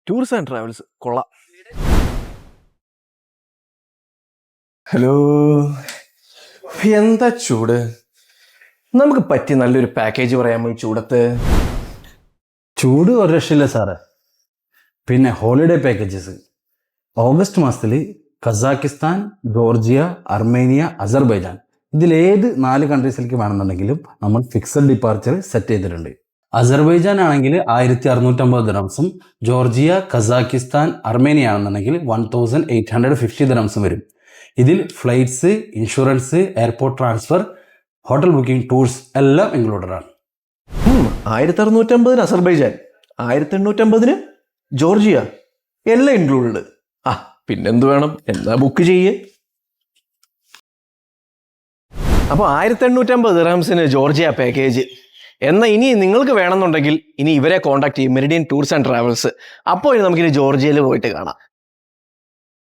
Tours and travels കൊള്ളാം. Hello, എന്താ ചൂട്? നമുക്ക് പറ്റിയ നല്ലൊരു പാക്കേജ് പറയാമോ ഈ ചൂടത്ത്? ചൂട് ഒരു രക്ഷയില്ല സാറേ. പിന്നെ ഹോളിഡേ പാക്കേജസ് ഓഗസ്റ്റ് മാസത്തിൽ കസാക്കിസ്ഥാൻ, ജോർജിയ, അർമേനിയ, അസർബൈജാൻ ഇതിലേത് 4 കൺട്രീസിലേക്ക് വേണമെന്നുണ്ടെങ്കിലും നമ്മൾ ഫിക്സഡ് ഡിപ്പാർച്ചർ സെറ്റ് ചെയ്തിട്ടുണ്ട്. അസർബൈജാൻ ആണെങ്കിൽ 1650 ദിറംസും, ജോർജിയ, കസാക്കിസ്ഥാൻ, അർമേനിയ ആണെന്നുണ്ടെങ്കിൽ 1850 ദിറംസും വരും. ഇതിൽ flights, insurance, airport transfer, hotel booking, tours എല്ലാം ഇൻക്ലൂഡഡ് ആണ്. 1650 അസർബൈജാൻ, 1850 ജോർജിയ, എല്ലാം ഇൻക്ലൂഡഡ്. പിന്നെന്ത് വേണം? എന്നാ ബുക്ക് ചെയ്യേ. അപ്പോൾ 1850 ദിർഹംസിന് ജോർജിയ പാക്കേജ്. എന്നാൽ ഇനി നിങ്ങൾക്ക് വേണമെന്നുണ്ടെങ്കിൽ ഇനി ഇവരെ കോൺടാക്ട് ചെയ്യും, മെറിഡിയൻ ടൂർസ് ആൻഡ് ട്രാവൽസ്. അപ്പോൾ നമുക്കിനി ജോർജിയയിൽ പോയിട്ട് കാണാം.